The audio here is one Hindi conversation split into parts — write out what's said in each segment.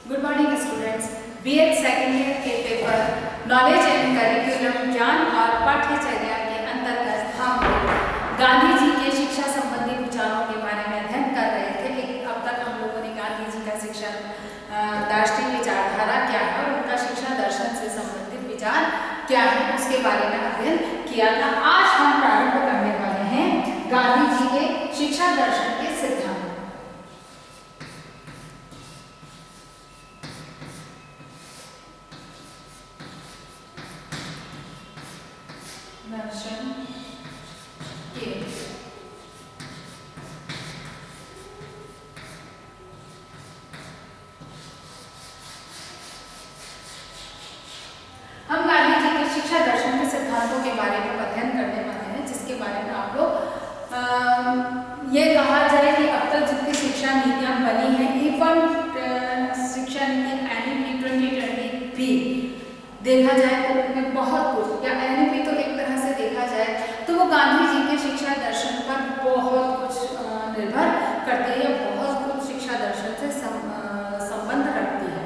Good morning students. BEd second year के पेपर नॉलेज एंड करिकुलम ज्ञान और पाठ्यचर्या के अंतर्गत हम गांधी जी के शिक्षा संबंधी विचारों के बारे में अध्ययन कर रहे थे। अब तक हम लोगों ने गांधी जी का शिक्षा दार्शनिक विचारधारा क्या है और उनका शिक्षा दर्शन से संबंधित विचार क्या है उसके बारे में अध्ययन किया था। आज हम प्रारंभ करने वाले हैं गांधी जी के शिक्षा दर्शन के सिद्धांत। दर्शन के हम गांधी जी के शिक्षा दर्शन के सिद्धांतों के बारे में अध्ययन करने वाले हैं, जिसके बारे में आप लोग ये कहा जाए कि अब तक जितनी शिक्षा नीतियां बनी हैं, इवन शिक्षा नीति NEP 2020 भी देखा जाए तो उनमें बहुत कुछ, या NEP तो एक तरह से देखा जाए तो वो गांधी जी के शिक्षा दर्शन पर बहुत कुछ निर्भर करती है, या बहुत कुछ शिक्षा दर्शन से संबंध रखती है।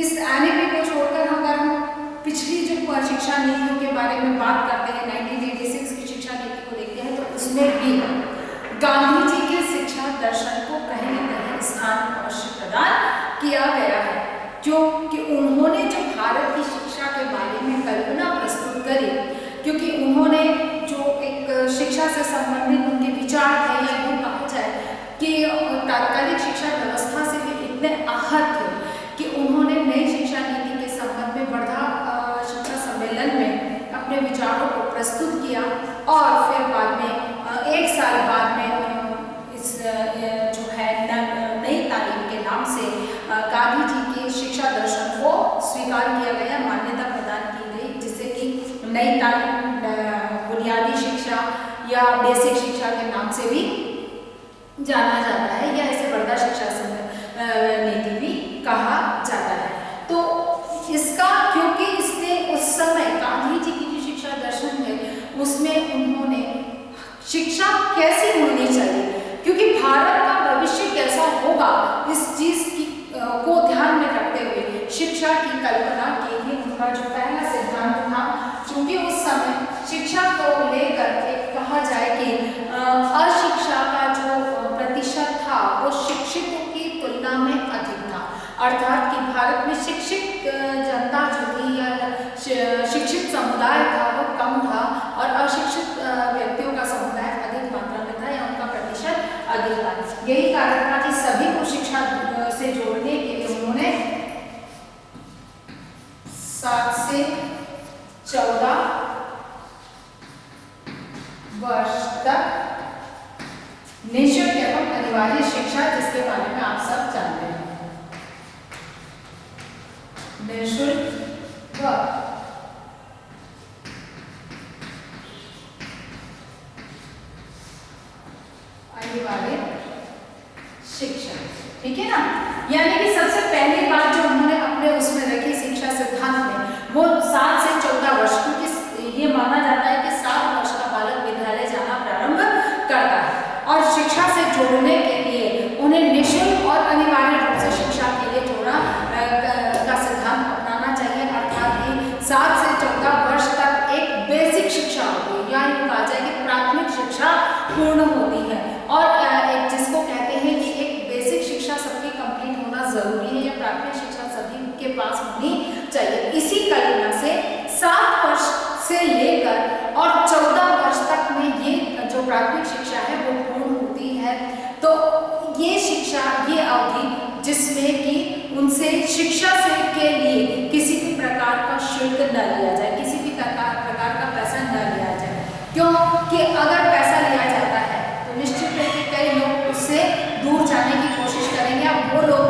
इस NEP को छोड़कर अगर हम पिछली जो शिक्षा नीतियों के बारे में बात करते हैं, 1986 की शिक्षा नीति को देखते हैं, तो उसमें भी गांधी जी के शिक्षा दर्शन को कहीं न कहीं स्थान अवश्य प्रदान किया गया है, क्योंकि उन्होंने जो भारत की शिक्षा के बारे में कल्पना प्रस्तुत करी, क्योंकि उन्होंने जो एक शिक्षा से संबंधित उनके विचार थे, या यूँ कहा जाए कि तात्कालिक शिक्षा व्यवस्था से भी इतने आहत थे कि उन्होंने नई शिक्षा नीति के संबंध में वर्धा शिक्षा सम्मेलन में अपने विचारों को प्रस्तुत किया, और फिर बाद में एक साल बाद में इस जो है नई तालीम के नाम से गांधी जी के शिक्षा दर्शन को स्वीकार किया गया, मान्यता प्रदान की गई, जिसे कि नई तालीम बुनियादी शिक्षा या बेसिक शिक्षा के नाम से भी जाना जाता है, या इसे वर्धा शिक्षा नीति भी कहा जाता है। तो इसका क्योंकि इसने उस समय गांधी जी की जो शिक्षा दर्शन है उसमें उन्होंने शिक्षा कैसी होनी चाहिए, क्योंकि भारत का भविष्य कैसा होगा इस चीज की को ध्यान में रखते हुए शिक्षा की कल्पना के लिए उनका जो पहला सिद्धांत था, क्योंकि उस समय शिक्षा को लेकर कहा जाए कि अशिक्षा का जो प्रतिशत था वो शिक्षितों की तुलना में अधिक था, अर्थात कि भारत में शिक्षित जनता जो थी या शिक्षित समुदाय था वो कम था, और अशिक्षित व्यक्तियों का समुदाय अधिक मात्रा में था, या उनका प्रतिशत अधिक था। यही कारण था कि सभी को शिक्षा से जोड़ने के लिए उन्होंने 7 से 14 वर्ष तक निःशुल्क एवं अनिवार्य शिक्षा, जिसके बारे में आप सब जानते हैं, निःशुल्क व अनिवार्य शिक्षा, ठीक है ना। यानी कि सबसे पहली बात जो उन्होंने अपने उसमें रखी शिक्षा सिद्धांत में, वो 7 से 14 वर्ष, क्योंकि ये माना जाता है कि 7 वर्ष का बालक विद्यालय जाना प्रारंभ करता है, और शिक्षा से जोड़ने के लिए उन्हें निःशुल्क और अनिवार्य रूप से शिक्षा के लिए जोड़ा का सिद्धांत अपनाना चाहिए, अर्थात कि 7 से 14 वर्ष तक एक बेसिक शिक्षा होती है, या यूँ कहा जाए कि प्राथमिक शिक्षा पूर्ण होती है, और एक जिसको कहते हैं कि एक बेसिक शिक्षा सबकी कंप्लीट होना जरूरी है, या प्राथमिक शिक्षा सभी के पास होनी चाहिए। इसी कल्पना से 7 वर्ष से लेकर और 14 वर्ष तक में ये जो प्राथमिक शिक्षा है वो पूर्ण होती है। तो ये शिक्षा, ये अवधि जिसमें कि उनसे शिक्षा से के लिए किसी भी प्रकार का शुल्क न लिया जाए, किसी भी प्रकार का पैसा न लिया जाए, क्योंकि अगर पैसा लिया जाता है तो निश्चित है कि कई लोग उससे दूर जाने की कोशिश करेंगे। अब वो लोग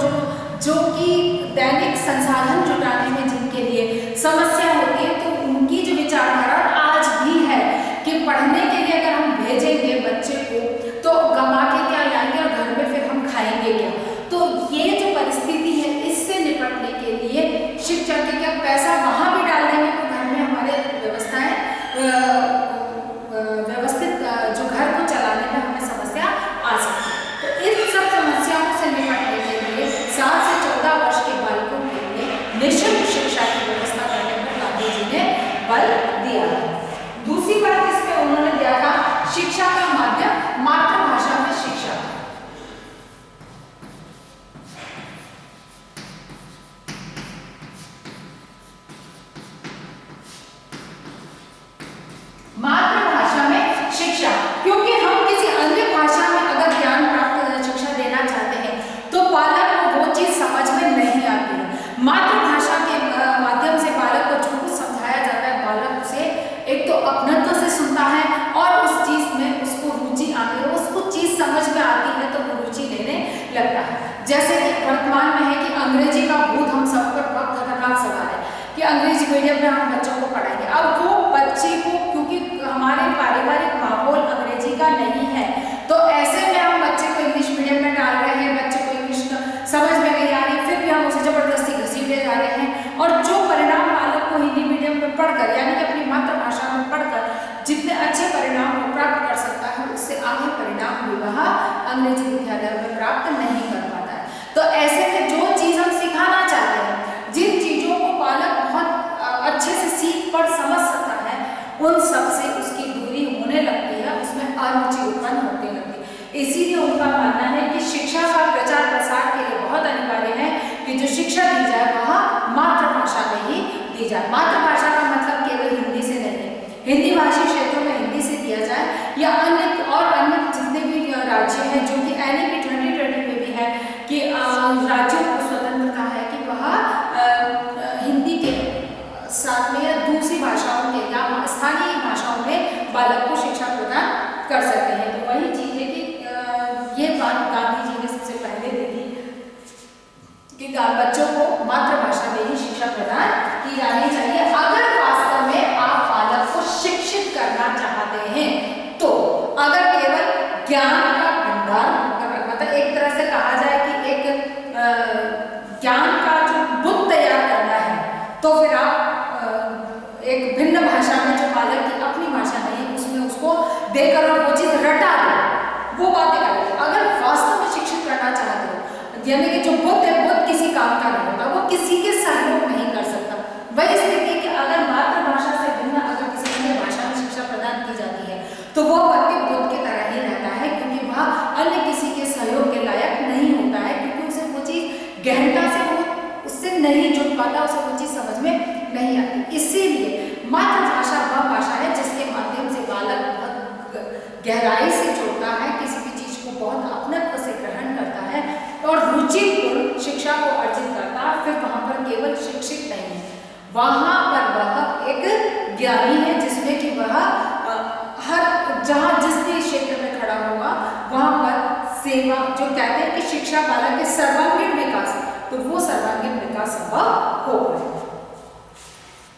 जो कि दैनिक संसाधन जुटाने में जिनके लिए समस्या होती है, तो उनकी जो विचारधारा आज भी है कि पढ़ने के लिए अगर हम भेजेंगे बच्चे को तो कमा के क्या लाएंगे, और घर में फिर हम खाएंगे क्या। तो ये जो परिस्थिति है, इससे निपटने के लिए शिक्षा के क्या पैसा वहाँ भी डाल देंगे तो घर में हमारे व्यवस्थाएं व्यवस्थित जो घर को चलाने में हमें समस्या आ सकती है। तो इन सब समस्याओं से निपटने के लिए 7 से मातृभाषा के माध्यम से बालक को जो कुछ समझाया जाता है, बालक उसे एक तो अपनत्व से सुनता है और उस चीज में उसको रुचि आती है, उसको चीज समझ में आती है तो वो रुचि लेने लगता है। जैसे कि वर्तमान में है कि अंग्रेजी का भूत हम सब पर बहुत खतरनाक सवाल है कि अंग्रेजी मीडियम में हम बच्चों को पढ़ाएंगे। अब वो बच्चे को, क्योंकि हमारे पारिवारिक माहौल अंग्रेजी का नहीं है, तो ऐसे में हम बच्चे को इंग्लिश मीडियम में डाल रहे हैं, बच्चे को इंग्लिश समझ में नहीं आ रही, फिर भी हम उसे जबरदस्ती घसीटे जा रहे हैं। और जो परिणाम बालक को हिंदी मीडियम में पढ़कर, यानी कि अपनी मातृभाषा में पढ़कर जितने अच्छे परिणाम वो प्राप्त कर सकता है, उससे आगे परिणाम भी वह अंग्रेजी विद्यालय में प्राप्त नहीं कर पाता है। तो ऐसे में जो चीज़ हम सिखाना चाहते हैं, जिन चीज़ों को बालक बहुत अच्छे से सीख पढ़ समझ सकता है, उन सब से उसकी दूरी होने लगती है, उसमें अरुचि उत्पन्न होने लगती है। इसीलिए उनका मानना है कि शिक्षा का प्रचार प्रसार के लिए बहुत अनिवार्य है कि जो शिक्षा दी जाए वह मातृभाषा में ही दी जाए। मातृभाषा का मतलब केवल हिंदी से नहीं है, हिंदी भाषी क्षेत्रों में हिंदी से दिया जाए या अन्य जितने भी राज्य हैं, जो कि NEP 2020 में भी है कि राज्यों को स्वतंत्रता है कि वह हिंदी के साथ में या दूसरी भाषाओं के या स्थानीय भाषाओं में बालक को शिक्षा प्रदान कर सकते हैं। तो वही चीज़ है कि ये बात गांधी जी ने सबसे पहले दी थी कि बच्चों को मातृभाषा में ही शिक्षा प्रदान की जानी चाहिए। अगर वास्तव में आप बालक को शिक्षित करना चाहते हैं, तो अगर केवल ज्ञान का भंडार, मतलब एक तरह से कहा जाए कि एक ज्ञान का जो बुत तैयार करना है, तो फिर आप एक भिन्न भाषा में जो बालक की अपनी भाषा नहीं है उसमें उसको देकर और वो चीज़ रटा दो, वो बातें करेंगे। अगर वास्तव में शिक्षित करना चाहते हो, यानी कि जो बुत है, बुत किसी काम का नहीं होता, वो किसी के सहयोग नहीं कर सकता। वही स्थिति कि अगर मातृभाषा से भिन्न अगर किसी अन्य भाषा में शिक्षा प्रदान की जाती है, तो वो व्यक्ति बुत की तरह ही रहता है, क्योंकि वह अन्य किसी के सहयोग के लायक नहीं होता है, क्योंकि उसे वो चीज़ गहनता से वो उससे नहीं जुड़ पाता, उसे वो चीज़ समझ में नहीं आती। इसीलिए मातृभाषा वह भाषा है जिसके माध्यम से बालक बहुत गहराई से जुड़ता है, किसी भी चीज़ को बहुत अपनत्व से ग्रहण करता है और रुचिपूर्ण शिक्षा को अर्जित करता है। फिर वहाँ पर केवल शिक्षित नहीं है, वहाँ पर वह एक ज्ञानी है, जिसमें कि वह हर जहाँ जिस भी क्षेत्र में खड़ा होगा वहाँ पर सेवा, जो कहते हैं कि शिक्षा बालक के सर्वांगीण विकास, तो वो सर्वांगीण विकास संभव हो पाए।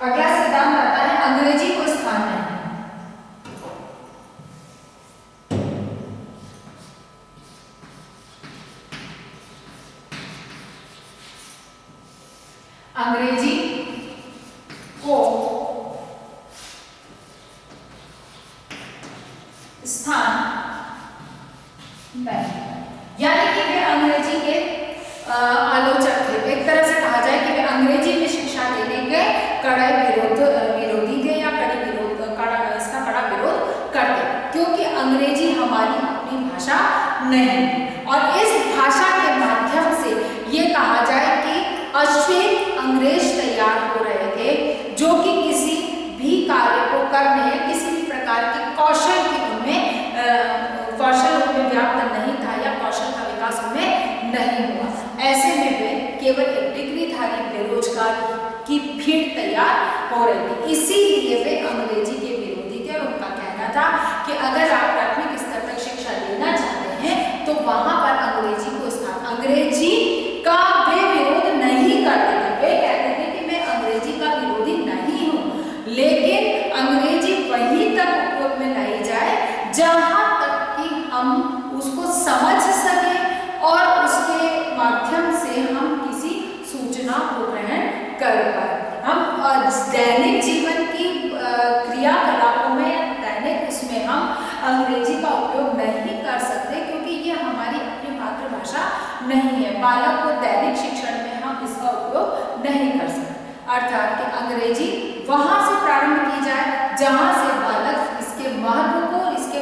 अगला सिद्धांत आता है अंग्रेजी को स्थान नहीं। अंग्रेजी को स्थान नहीं, यानी कि वे अंग्रेजी के आलोचक थे। एक तरह से कहा जाए कि वे अंग्रेजी में शिक्षा देने के कड़े विरोधी थे या इसका कड़ा विरोध करते, क्योंकि अंग्रेजी हमारी अपनी भाषा नहीं। और इस भाषा के माध्यम से ये कहा जाए कि अश्वेत अंग्रेज तैयार हो रहे थे, जो कि किसी भी कार्य को करने या किसी भी प्रकार के कौशल की उनमें व्याप्त नहीं था या कौशल का विकास उनमें नहीं हुआ। ऐसे में वे केवल एक डिग्रीधारी बेरोजगार की भीड़ तैयार हो रही थी। इसीलिए वे अंग्रेजी के विरोधी थे और उनका कहना था कि अगर आप प्राथमिक स्तर तक शिक्षा देना चाहते हैं तो वहां पर अंग्रेजी को स्थान, अंग्रेजी का वे विरोध नहीं करते थे। वे कहते थे कि मैं अंग्रेजी का विरोधी नहीं हूँ, लेकिन अंग्रेजी वहीं तक उपयोग में लाई जाए जहाँ तक कि हम उसको समझ सकें और उसके माध्यम से हम किसी सूचना को ग्रहण कर पाए। हम दैनिक जीवन की क्रियाकलापों में, दैनिक उसमें हम अंग्रेजी का उपयोग नहीं कर सकते, क्योंकि ये हमारी अपनी मातृभाषा नहीं है। बालक को दैनिक शिक्षण में हम इसका उपयोग नहीं कर सकते। अर्थात कि अंग्रेजी वहाँ से प्रारंभ की जाए जहाँ से बालक इसके महत्व को, इसके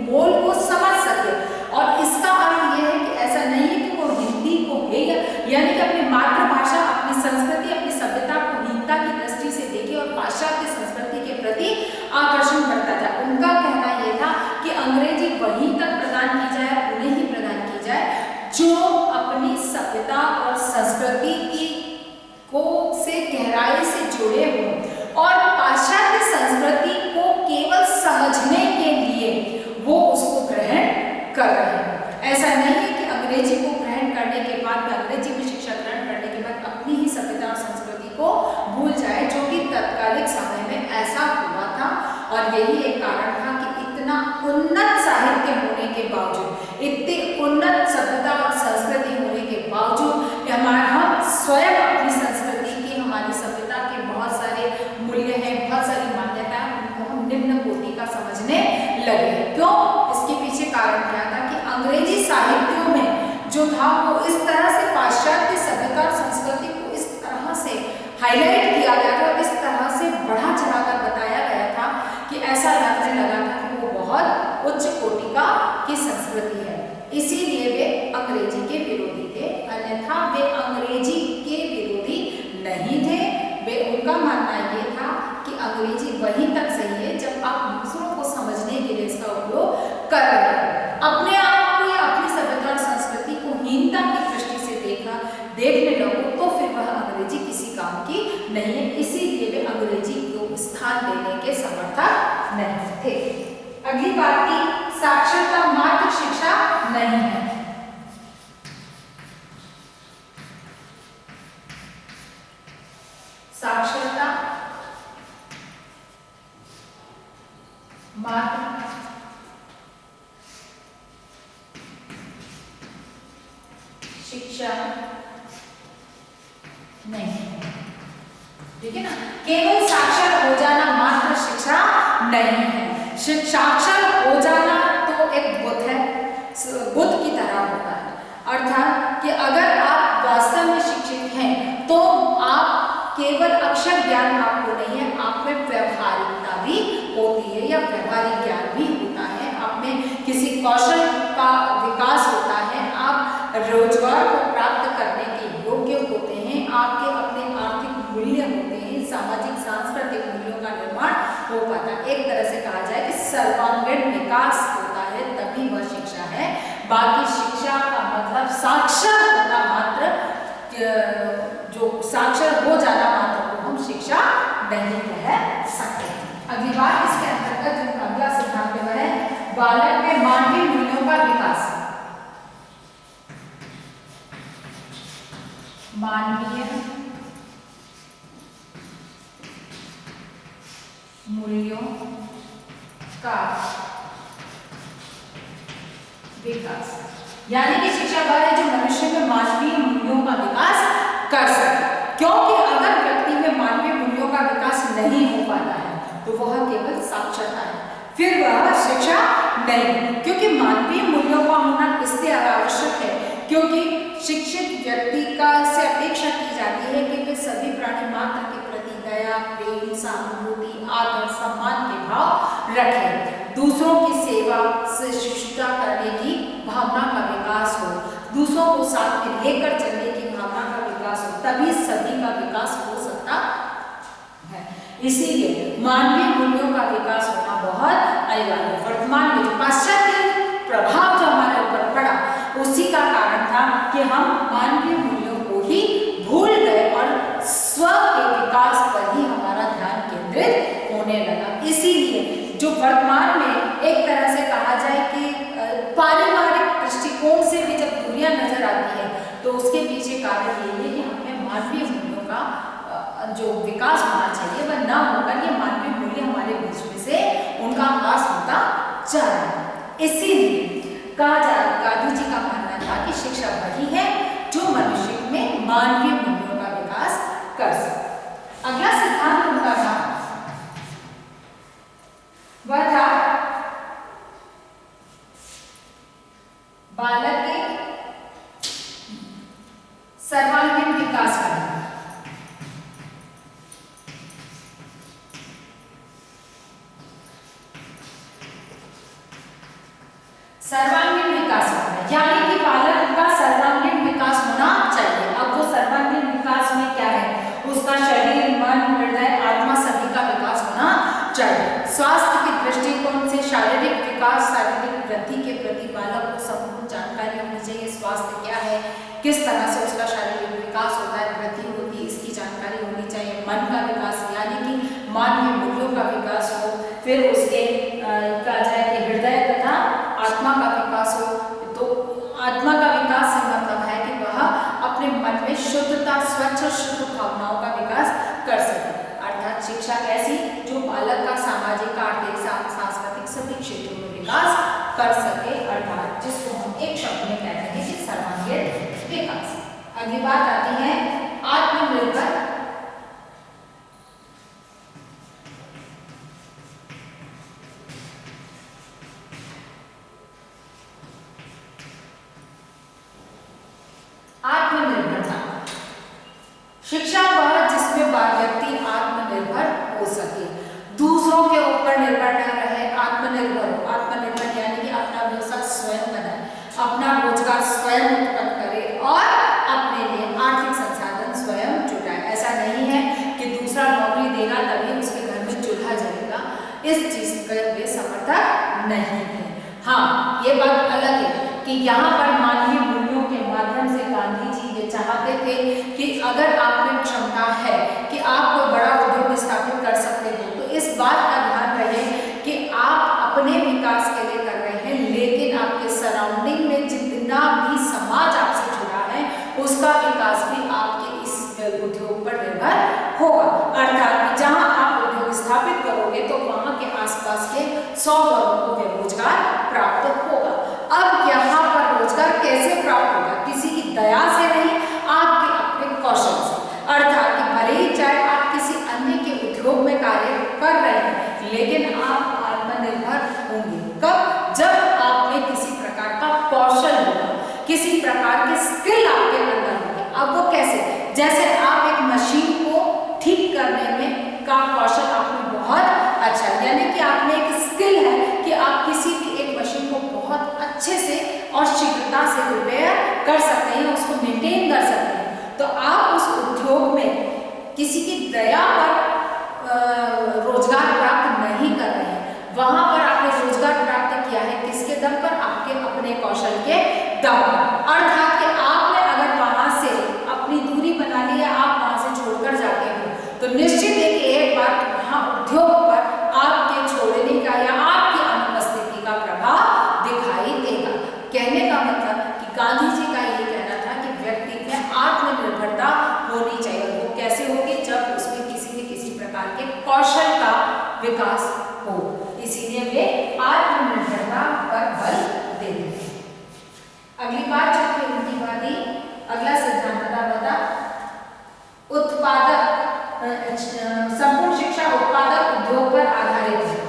मोल को समझ सके। और इसका अर्थ यह है कि ऐसा नहीं है कि वो हिंदी को है यानी कि अपनी मातृभाषा, अपनी संस्कृति, अपनी सभ्यता को हीनता की दृष्टि से देखे और पाश्चात्य संस्कृति के प्रति आकर्षण बढ़ता जाए। उनका कहना यह था कि अंग्रेजी वहीं तक प्रदान की जाए, उन्हें ही प्रदान की जाए जो अपनी सभ्यता और संस्कृति की गहराई से जुड़े हों और पाश्चात्य संस्कृति को केवल समझने के लिए वो उसको ग्रहण कर रहे हैं। ऐसा नहीं है कि अंग्रेजी को ग्रहण करने के बाद में, अंग्रेजी में शिक्षा ग्रहण करने के बाद अपनी ही सभ्यता और संस्कृति को भूल जाए, जो कि तत्कालिक समय में ऐसा हुआ था। और यही एक कारण था कि इतना उन्नत साहित्य होने के बावजूद, इतनी उन्नत सभ्यता और संस्कृति होने के बावजूद हम स्वयं अपनी संस्कृति की, हमारी सभ्यता के बहुत सारे मूल्य हैं, बहुत सारी मान्यता है, उनको हम निम्न कोटि का समझने लगे। क्यों? इसके पीछे कारण क्या था कि अंग्रेजी साहित्यों में जो था वो इस तरह से पाश्चात्य सभ्यता और संस्कृति को इस तरह से हाईलाइट किया गया था, इस तरह से बढ़ा चढ़ाकर बताया गया था कि ऐसा लगने लगा था कि वो बहुत उच्च कोटि का की संस्कृति है। इसीलिए वे अंग्रेजी के विरोधी थे, अन्यथा वे अंग्रेजी के विरोधी नहीं थे। वे, उनका मानना ये था कि अंग्रेजी वहीं तक सही है जब आप दूसरों को समझने के लिए इसका उपयोग कर रहे हैं। अपने आप को या अपनी सभ्यता और संस्कृति को हीनता की दृष्टि से देखने लगो तो फिर वह अंग्रेजी किसी काम की नहीं है। इसीलिए वे अंग्रेजी को स्थान देने के समर्थक नहीं थे। अगली बात थी, साक्षरता मात्र शिक्षा नहीं है। साक्षरता मात्र शिक्षा नहीं, ठीक है ना। केवल साक्षर हो जाना मात्र शिक्षा नहीं है। साक्षर हो जाना तो एक बुद्ध है, बुद्ध की तरह होता है। अर्थात कि अगर आप वास्तव में शिक्षित हैं तो आप केवल अक्षर ज्ञान आपको नहीं है, आप में व्यवहारिकता भी होती है या व्यवहारिक ज्ञान भी होता है, आप में किसी कौशल का विकास होता है, आप रोजगार को प्राप्त करने के योग्य होते हैं, आपके अपने आर्थिक मूल्य होते हैं, सामाजिक सांस्कृतिक मूल्यों का निर्माण हो पाता है। एक तरह से कहा जाए कि सर्वांगीण विकास होता है, तभी वह शिक्षा है। बाकी शिक्षा का मतलब साक्षर होना मात्र, जो साक्षर हो जाना मात्र को हम शिक्षा नहीं कह सकते। अगली बात इसके अंतर्गत जो अगला सिद्धांत है, बालक में मानवीय मूल्यों का विकास। मानवीय मूल्यों का विकास, यानी कि शिक्षा वह है जो मनुष्य में मानवीय मूल्यों का विकास कर सके। क्योंकि अगर व्यक्ति में मानवीय मूल्यों का विकास नहीं हो पाता है तो वह केवल साक्षरता है, फिर वह शिक्षा नहीं। क्योंकि मानवीय मूल्यों का होना इसलिए आवश्यक है क्योंकि शिक्षित व्यक्ति का से अपेक्षा की जाती है कि वे सभी प्राणी मात्र के प्रति दया, प्रेम, सहानुभूति, आदर, सम्मान के भाव रखें, दूसरों की सेवा से शिष्टता करने की भावना का विकास हो, दूसरों को साथ में लेकर चलने की भावना का विकास हो, तभी सभी का विकास हो सकता है। इसीलिए मानवीय मूल्यों का विकास होना बहुत अनिवार्य है। वर्तमान में पाश्चात्य प्रभाव जो हमारे ऊपर पड़ा उसी का कारण था कि हम मानवीय मूल्यों को ही भूल गए और स्व के विकास पर ही हमारा ध्यान केंद्रित होने लगा। इसीलिए जो वर्तमान में एक तरह से कहा जाए कि पारिवारिक दृष्टिकोण से भी जब दुनिया नजर आती है तो उसके पीछे कारण यही है कि हमें मानवीय मूल्यों का जो विकास होना चाहिए वह न होकर ये मानवीय मूल्य हमारे बीच में से उनका ह्रास होता जा रहा है। इसीलिए कहा जा गांधी जी का मानना था कि शिक्षा वही है जो मनुष्य में मानवीय मूल्यों का विकास कर सके। अगला सिद्धांत उनका था वह था बालक के सर्वांगीण विकास करना। सर्वांगीण विकास होना यानी कि बालक का सर्वांगीण विकास होना चाहिए। अब वो सर्वांगीण विकास में क्या है, उसका शरीर, मन, हृदय, आत्मा सभी का विकास होना चाहिए। स्वास्थ्य के दृष्टिकोण से शारीरिक विकास, शारीरिक वृद्धि के प्रति बालक को संपूर्ण जानकारी होनी चाहिए। स्वास्थ्य क्या है, किस तरह से उसका शारीरिक विकास होता है, वृद्धि होती है, इसकी जानकारी होनी चाहिए। मन में शुद्धता, स्वच्छ और शुद्ध भावनाओं का विकास कर सके। अर्थात शिक्षा ऐसी जो बालक का सामाजिक, आर्थिक, सांस्कृतिक सभी क्षेत्रों में विकास कर सके, अर्थात जिसको हम एक शब्द में कहते हैं कि सर्वांगीण विकास। अगली बात आती है आत्मनिर्भर। आत्मनिर्भरता शिक्षा वह जिसमें व्यक्ति आत्मनिर्भर हो सके, दूसरों के ऊपर निर्भर न रहे, आत्मनिर्भर हो। आत्मनिर्भर यानी कि अपना व्यवसाय स्वयं बनाए, अपना रोजगार स्वयं उत्पन्न करे और अपने लिए आर्थिक संसाधन स्वयं जुटाए। ऐसा नहीं है कि दूसरा नौकरी देगा तभी उसके घर में चूल्हा जलेगा, इस चीज के वे समर्थक नहीं है। हाँ, ये बात अलग है कि यहाँ पर मानवीय मूल्यों के माध्यम से गांधी जी ये चाहते थे कि अगर आप में क्षमता है कि आप कोई बड़ा उद्योग स्थापित कर सकते हो, तो इस बात का ध्यान रहे कि आप अपने विकास के लिए कर रहे हैं, लेकिन आपके सराउंडिंग में जितना भी समाज आपसे जुड़ा है उसका विकास भी आपके इस उद्योग पर निर्भर होगा। अर्थात जहाँ आप उद्योग स्थापित करोगे तो वहाँ के आसपास के 100 घरों को रोजगार प्राप्त होगा। अब यहाँ पर रोजगार कैसे प्राप्त होगा? किसी की दया से नहीं, आपके अपने कौशल से। अर्थात कि भले ही चाहे आप किसी अन्य के उद्योग में कार्य कर रहे हैं, लेकिन आप आत्मनिर्भर होंगे कब? जब आप में किसी प्रकार का कौशल होगा, किसी प्रकार के स्किल आपके अंदर होंगे। अब वो कैसे? जैसे आप एक मशीन को ठीक करने में का कौशल आप में बहुत अच्छा है, यानी कि आप में एक स्किल है कि आप किसी भी एक मशीन को बहुत अच्छे से और शीघ्रता से रिपेयर कर सकते हैं, उसको मेंटेन कर सकते हैं। तो आप उस उद्योग में किसी की दया पर रोजगार प्राप्त नहीं कर रहे हैं, वहां पर आपने रोजगार प्राप्त किया है किसके दम पर? आपके अपने कौशल के दम पर। अर्थात कि आपने अगर वहां से अपनी दूरी बना ली है, आप वहां से छोड़कर जाते हो, तो निश्चित है कि एक बार वहां उद्योग पर आपके छोड़ने का या आपकी अनुपस्थिति का प्रभाव दिखाई देगा। कहने का मतलब कि गांधी जी का ये कहना था कि व्यक्ति में आत्मनिर्भरता होनी चाहिए। वो कैसे होगी? जब उसमें किसी न किसी प्रकार के कौशल का विकास हो। इसीलिए वे आत्मनिर्भरता पर बल देते हैं। अगली बात जो थी उनकी बात ही, अगला सिद्धांत बता उत्पादक संपूर्ण शिक्षा उत्पादक उद्योग पर आधारित है।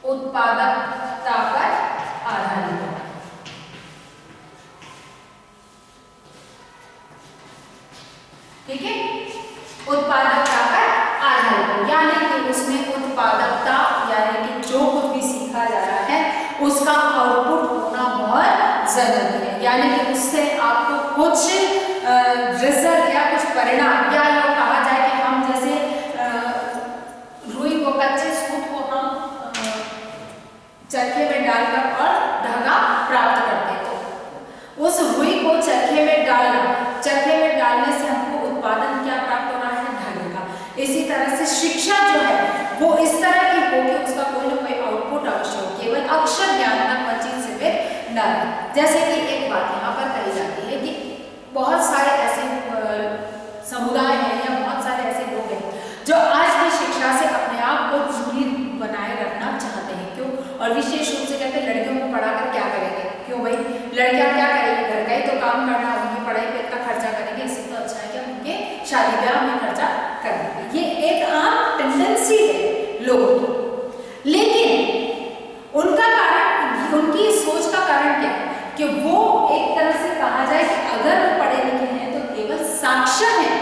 उत्पादकता पर आधारित है। ठीक है, उत्पादकता पर आधारित है, यानी कि उसमें उत्पादकता यानी कि जो कुछ भी सीखा जा रहा है उसका आउटपुट होना बहुत जरूरी है, यानी कि उससे आपको कुछ रिजल्ट या कुछ परिणाम, या यूँ कहा जाए कि हम जैसे रुई को, कच्चे सूत को हम चरखे में डालकर और धागा प्राप्त करते हैं, तो उस रुई को चरखे में डालना, चरखे में डालने से हमको उत्पादन क्या प्राप्त हो रहा है? धागे का। इसी तरह से शिक्षा जो है वो इस तरह की हो कि उसका कोई ना कोई आउटपुट अवश्य हो, केवल अक्षर ज्ञान तक वंचित सीमित न रहे। जैसे कि एक बात यहाँ पर कही जाती है कि बहुत सारे ऐसे समुदाय हैं या बहुत सारे ऐसे लोग हैं जो आज भी शिक्षा से अपने आप को दूरी बनाए रखना चाहते हैं। क्यों? और विशेष रूप से कहते हैं लड़कियों को पढ़ाकर क्या करेंगे? क्यों भाई, लड़कियां क्या करेंगी? घर का ही तो काम करना, उनकी पढ़ाई पे इतना खर्चा करेंगे, इससे तो अच्छा है कि हम उनके शादी ब्याह में खर्चा कर देंगे। ये एक आम टेंडेंसी है लोगों की, लेकिन उनका कारण, उनकी सोच का कारण क्या है कि वो एक तरह से कहा जाए कि अगर वो पढ़े लिखे हैं तो केवल साक्षर हैं,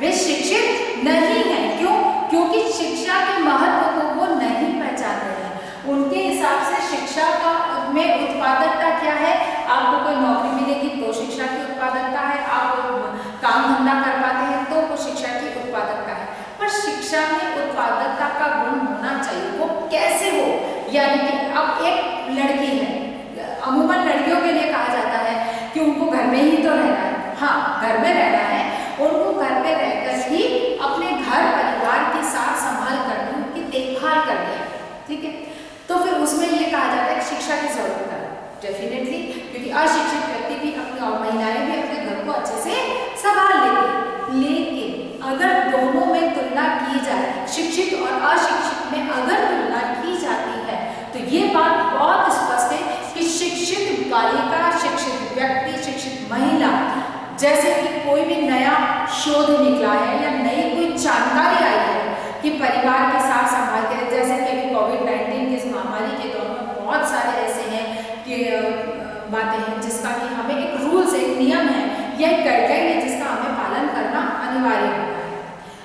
वे शिक्षित नहीं हैं। क्यों? क्योंकि शिक्षा के महत्व को वो नहीं पहचान रहे हैं। उनके हिसाब से शिक्षा का में उत्पादकता क्या है? आपको कोई नौकरी मिलेगी तो शिक्षा की उत्पादकता है, आप काम धंधा कर पाते हैं तो वो शिक्षा की उत्पादकता है। पर शिक्षा में उत्पादकता का गुण होना चाहिए। वो कैसे हो? यानी कि अब एक लड़की है, अमूमन लड़कियों के लिए कहा जाता है कि उनको घर में ही तो रहना है। हाँ, घर में रहना है, उनको घर में रहकर ही अपने घर परिवार की साथ संभाल करनी, उनकी देखभाल करनी है। ठीक है, तो फिर उसमें ये कहा अशिक्षित व्यक्ति भी अपने और महिलाएं भी अपने घर को अच्छे से संभाल लेती हैं। लेकिन अगर दोनों में तुलना की जाए, शिक्षित और अशिक्षित में अगर तुलना की जाती है, तो ये बात बहुत स्पष्ट है कि शिक्षित बालिका, शिक्षित व्यक्ति, शिक्षित महिला, जैसे कि कोई भी नया शोध निकला है या नई कोई जानकारी आई है कि परिवार के साथ संभाल के, जैसे कि अभी कोविड-19 की इस महामारी के दौर में बहुत सारे ऐसे हैं कि बातें हैं जिसका कि हमें एक रूल्स, एक नियम है या एक गाइडलाइन है जिसका हमें पालन करना अनिवार्य होता है।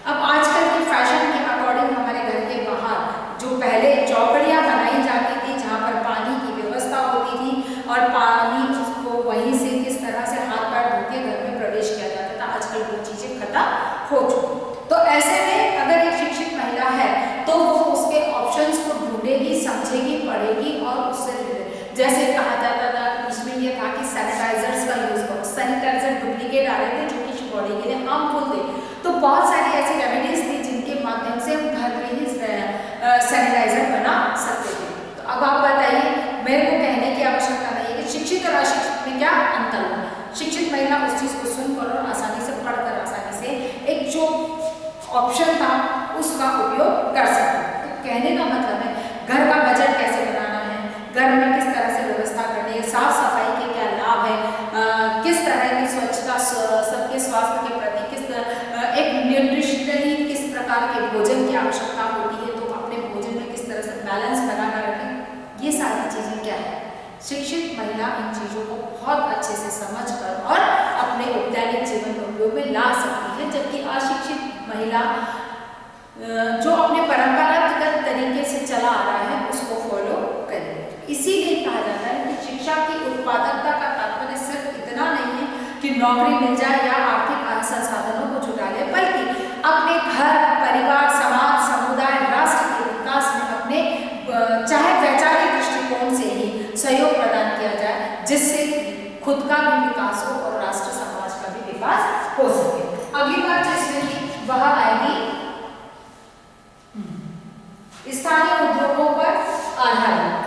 अब आजकल के फैशन के अकॉर्डिंग हमारे घर के बाहर जो पहले चौकड़ियाँ बनाई जाती थी जहाँ पर पानी की व्यवस्था होती थी और पानी को वहीं से किस तरह से हाथ पैर धो के घर में प्रवेश किया जाता था, आजकल वो चीज़ें खत्म हो चुकी। तो ऐसे में अगर एक शिक्षित महिला है तो वो उसके ऑप्शंस को ढूंढेगी, समझेगी, पढ़ेगी और उससे, जैसे कहा जाता था इसमें ये था कि सैनिटाइजर्स का यूज़ करो, सैनिटाइजर डुप्लीकेट आ रहे थे जो कि बॉडी के लिए हार्मफुल थे, तो बहुत सारी ऐसी रेमेडीज थी जिनके माध्यम से हम घर में ही सैनिटाइजर बना सकते थे। तो अब आप बताइए, मेरे को कहने की आवश्यकता नहीं है कि शिक्षित और अशिक्षित में क्या अंतर है। शिक्षित महिला उस चीज़ को सुनकर और आसानी से पढ़कर आसानी से एक जो ऑप्शन था उसका उपयोग कर सकते हैं। तो कहने का मतलब है घर का बजट कैसे बनाना है, घर में किस तरह से व्यवस्था करनी है, साफ सफाई के क्या लाभ है, किस तरह की स्वच्छता सबके स्वास्थ्य के प्रति किस तरह, एक न्यूट्रिशनली किस प्रकार के भोजन की आवश्यकता होती है, तो अपने भोजन में किस तरह से बैलेंस बनाकर रखें, ये सारी चीज़ें क्या है, शिक्षित महिला इन चीज़ों को बहुत अच्छे से समझकर और अपने दैनिक जीवन में उपयोग में ला सकती है, जबकि अशिक्षित महिला जो अपने परंपरागत तरीके से चला आ रहा है उसको फॉलो करें। इसीलिए कहा जाता है कि शिक्षा की उत्पादकता का तात्पर्य सिर्फ इतना नहीं है कि नौकरी मिल जाए या आर्थिक संसाधनों को जुटा ले, बल्कि अपने घर, परिवार, समाज, समुदाय, राष्ट्र के विकास में अपने चाहे वैचारिक दृष्टिकोण से ही सहयोग प्रदान किया जाए, जिससे खुद का भी विकास हो और राष्ट्र समाज का भी विकास हो सके। अगली बात जिसमें वह आएगी स्थानीय उद्योगों पर आधारित।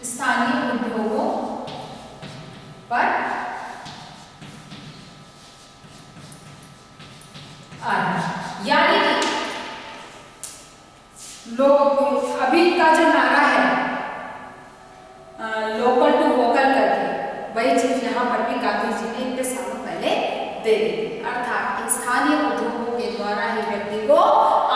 स्थानीय उद्योगों पर आधारित, यानी कि लोग अभी का जो नारा है लोकल टू वोकल करके, वही चीज यहाँ पर भी गांधी जी ने इतने सालों पहले दे दी, अर्थात कि स्थानीय उद्योगों के द्वारा ही व्यक्ति को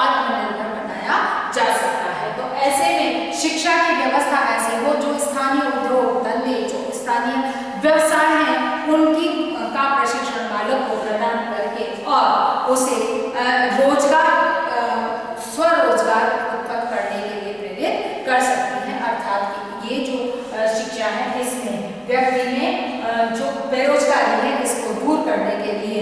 आत्मनिर्भर बनाया जा सकता है। तो ऐसे में शिक्षा की व्यवस्था ऐसी हो जो स्थानीय उद्योग धंधे, जो स्थानीय व्यवसाय हैं उनकी का प्रशिक्षण बालक को प्रदान करके और उसे रोजगार, स्वरोजगार उत्पन्न करने के लिए प्रेरित कर सकती है। अर्थात कि ये जो शिक्षा है इसमें व्यक्ति में जो बेरोजगारी है इसको दूर करने के लिए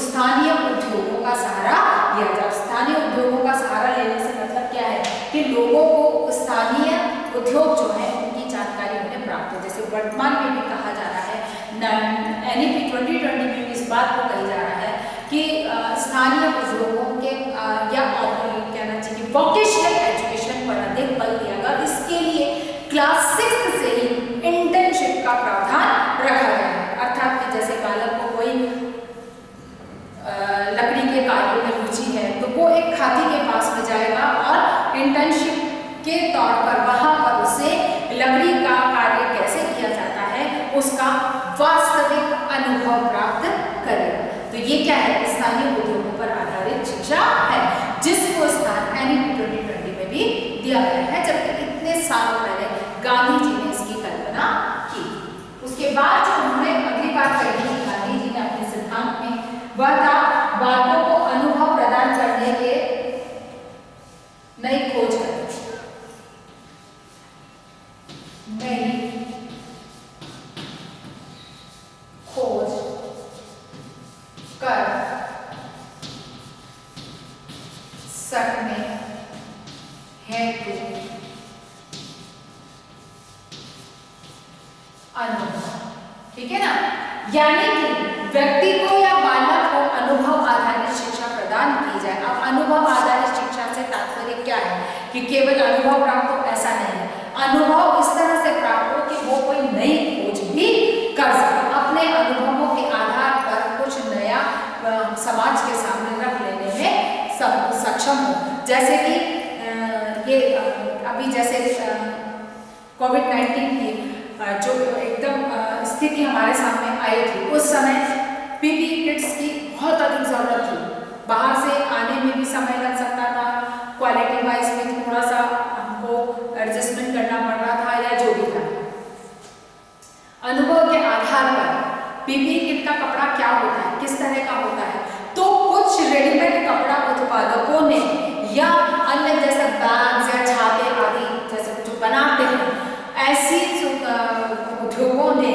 स्थानीय उद्योगों का सहारा लिया जाए। स्थानीय उद्योगों का सहारा लेने से मतलब क्या है कि लोगों को स्थानीय उद्योग जो है उनकी जानकारी उन्हें प्राप्त हो। जैसे वर्तमान में भी कहा जा रहा है, NEP 2020 में भी इस बात को कहा जा रहा है कि स्थानीय उद्योगों के या कहना चाहिए वोकेशनल एजुकेशन पर अधिक बल दिया गया। इसके लिए क्लास 6 से ही इंटर्नशिप का प्रावधान रखा गया है, अर्थात कि जैसे बालक को कोई लकड़ी के कार्यों में रुचि है तो वो एक खाती के पास में जाएगा और इंटर्नशिप के तौर पर वहाँ पर उसे लकड़ी का कार्य कैसे किया जाता है उसका वास्तविक अनुभव प्राप्त करेगा। तो ये क्या है, स्थानीय उद्योगों पर आधारित शिक्षा है, जिसको स्थान NEP 2020 में भी दिया गया है, जबकि इतने सालों पहले गांधी जी ने इसकी कल्पना की। उसके बाद जो उन्होंने अगली बात कही थी गांधी जी ने अपने सिद्धांत में, वह था बालकों को अनुभव प्रदान करने के नई खोज करनी, नई खोज कर सकने हेतु अनुभव, ठीक है ना, यानी कि व्यक्ति को या बालक को अनुभव आधारित शिक्षा प्रदान की जाए। अब कि केवल अनुभव प्राप्त हो, ऐसा नहीं है। अनुभव इस तरह से प्राप्त हो कि वो कोई नई खोज भी कर सके, अपने अनुभवों के आधार पर कुछ नया समाज के सामने रख लेने में सक्षम हो। जैसे कि ये अभी जैसे कोविड-19 की जो एकदम स्थिति हमारे सामने आई थी, उस समय पीपीई किट्स की बहुत अधिक जरूरत थी। बाहर से आने में भी समय लग सकता था, क्वालिटी वाइज में थोड़ा सा हमको एडजस्टमेंट करना पड़ रहा था या जो भी था। अनुभव के आधार पर पीपीई किट का कपड़ा क्या होता है, किस तरह का होता है, तो कुछ रेडीमेड कपड़ा उत्पादकों ने या अन्य जैसे बैग्स या छाते आदि जैसे जो बनाते हैं, ऐसी उद्योगों ने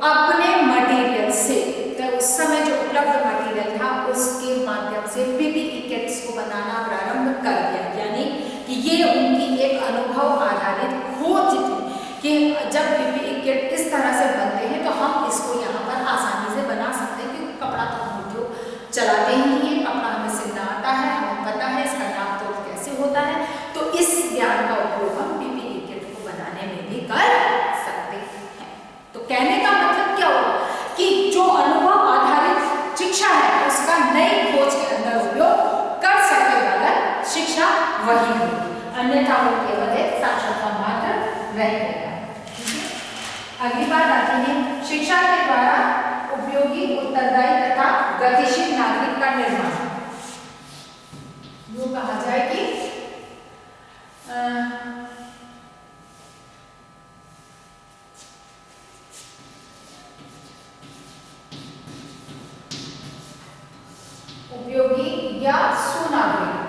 अपने मटेरियल से, तो उस समय जो उपलब्ध मटेरियल था उसके माध्यम से पीपीई किट्स को बनाना प्रारंभ कर दिया। यानी कि ये उनकी एक अनुभव आधारित खोज थी कि जब पीपीई किट इस तरह से बनते हैं तो हम इसको यहाँ पर आसानी से बना सकते हैं, क्योंकि कपड़ा तो हम उद्योग चलाते ही हैं, कपड़ा हमें सिलना आता है, हमें पता है इसका नाप तोल कैसे होता है, तो इस ज्ञान का उपयोग हम पीपीई किट को बनाने में भी कर सकते हैं। तो कहने का मतलब क्या हुआ कि जो अनुभव आधारित शिक्षा है उसका नई खोज के अंदर उपयोग कर सकने वाला शिक्षा वही होगी, अन्यथा वो केवल एक साक्षरता मात्र रहेगा। अगली बात आती है शिक्षा के द्वारा उपयोगी, उत्तरदायी तथा गतिशील नागरिक का निर्माण। वो कहा जाए कि उपयोगी या सुनागरिक।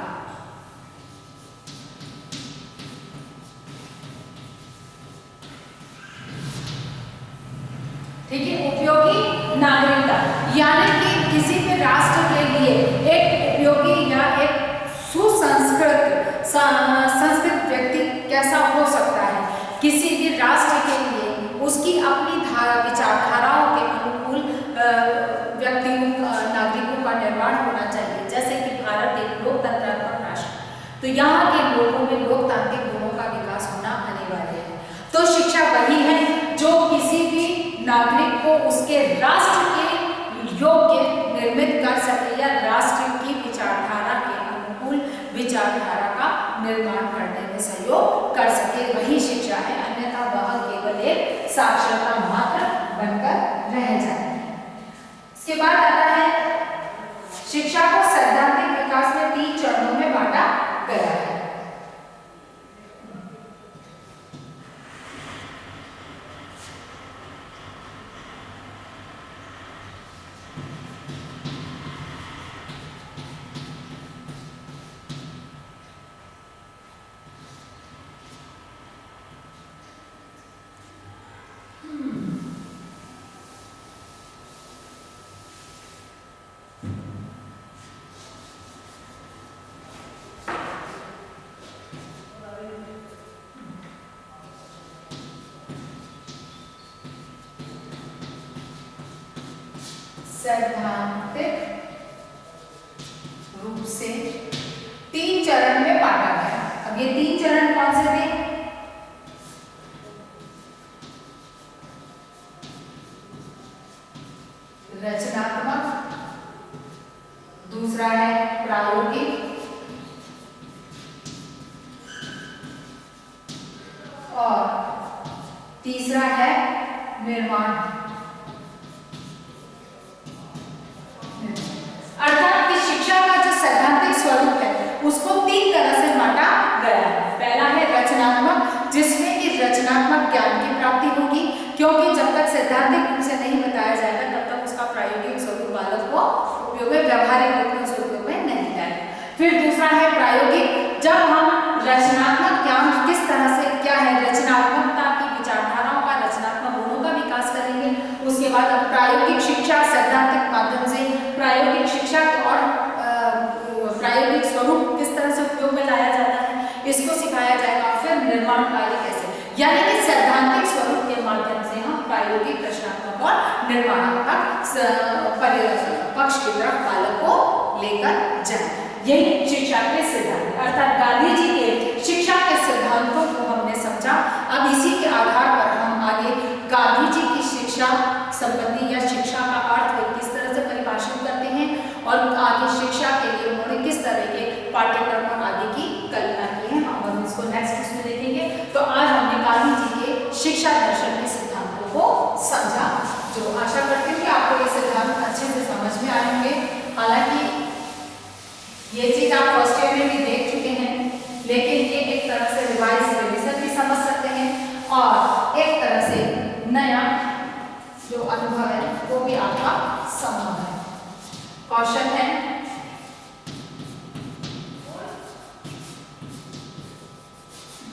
ठीक है, उपयोगी नागरिकता यानी कि किसी भी राष्ट्र के लिए एक उपयोगी या एक संस्कृत व्यक्ति कैसा हो सकता है। किसी भी राष्ट्र के लिए उसकी अपनी विचारधाराओं के अनुकूल व्यक्तियों नागरिकों का निर्माण होना चाहिए। जैसे कि भारत एक लोकतंत्रात्मक राष्ट्र, तो यहाँ के लोगों में लोकतांत्रिक गुणों का विकास होना अनिवार्य है। तो शिक्षा वही है जो किसी भी नागरिक को उसके राष्ट्र के योग्य निर्मित कर सके या राष्ट्र की विचारधारा के अनुकूल विचारधारा का निर्माण करने में सहयोग कर सके, वही शिक्षा है। अन्यथा वह केवल एक साक्षरता मात्र बनकर रह जाए। इसके बाद आता है शिक्षा को सैद्धांतिक विकास में 3 चरणों में बांटा गया है। सैद्धांतिक रूप से 3 चरण में बांटा गया। अब ये 3 चरण कौन से थे? रचनात्मक, दूसरा है प्रायोगिक और तीसरा है निर्माण। अर्थात कि शिक्षा का जो सैद्धांतिक स्वरूप है उसको 3 तरह से बांटा गया है। पहला है रचनात्मक, जिसमें कि रचनात्मक ज्ञान की प्राप्ति होगी, क्योंकि जब तक सैद्धांतिक रूप से नहीं बताया जाएगा तब तक उसका प्रायोगिक स्वरूप बालक को उपयोग में, व्यावहारिक रूप में स्वरूप में नहीं आएगा। फिर दूसरा है प्रायोगिक, जब हम रचनात्मक ज्ञान किस तरह से क्या है, रचनात्मकता की विचारधाराओं का, रचनात्मक गुणों का विकास करेंगे। उसके बाद अब प्रायोगिक शिक्षा सैद्धांतिक माध्यम से प्रायोगिक शिक्षा और प्रायोगिक स्वरूप किस तरह से उपयोग में लाया जाता है इसको सिखाया जाएगा। फिर निर्माण कार्य कैसे, यानी कि सैद्धांतिक स्वरूप के माध्यम से हम प्रायोगिक, रचनात्मक और निर्माणात्मक पक्ष की तरफ बालक को लेकर जाए। यही शिक्षा के सिद्धांत, अर्थात गांधी जी के शिक्षा के सिद्धांतों को हमने समझा। अब इसी के आधार पर हम आगे गांधी जी की शिक्षा संबंधी या शिक्षा का अर्थ किस तरह से परिभाषित करते हैं और आगे शिक्षा के लिए उन्होंने किस तरह के पाठ्यक्रम और आदि की कल्पना की है, हम इसको नेक्स्ट इसमें देखेंगे। तो आज हमने गांधी जी के शिक्षा दर्शन के सिद्धांतों को समझा, जो आशा करती हूँ कि आपको ये सिद्धांत अच्छे से समझ में आए होंगे। हालांकि ये चीज आप फर्स्ट ईयर में भी देख चुके हैं, लेकिन ये एक तरह से रिवीजन भी समझ सकते हैं और एक तरह से नया जो अनुभव है वो भी आपका संभव है। क्वेश्चन है,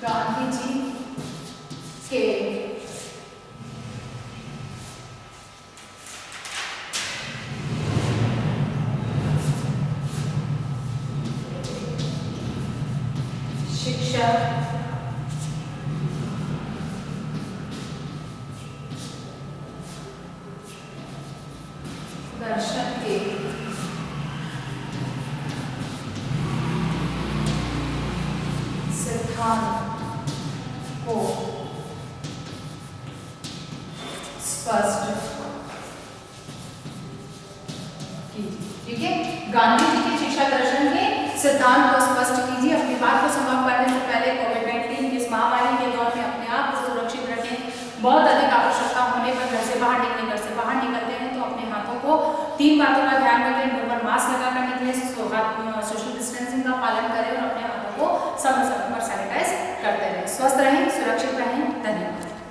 गांधी जी के शिक्षा दर्शन के सिद्धांत को स्पष्ट कीजिए। ठीक है, गांधी जी के शिक्षा दर्शन के सिद्धांत को स्पष्ट कीजिए। अपनी बात को समाप्त करने से पहले कोविड-19 की इस महामारी के दौर में अपने आप को सुरक्षित रखें। बहुत अधिक आवश्यकता होने पर घर से बाहर निकलते हैं तो अपने हाथों को 3 बातों का ध्यान रखें। मुंह पर मास्क लगाकर निकलें, सोशल डिस्टेंसिंग का पालन करें और अपने हाथों को समय समय पर सैनिटाइज करते रहें। स्वस्थ रहें, सुरक्षित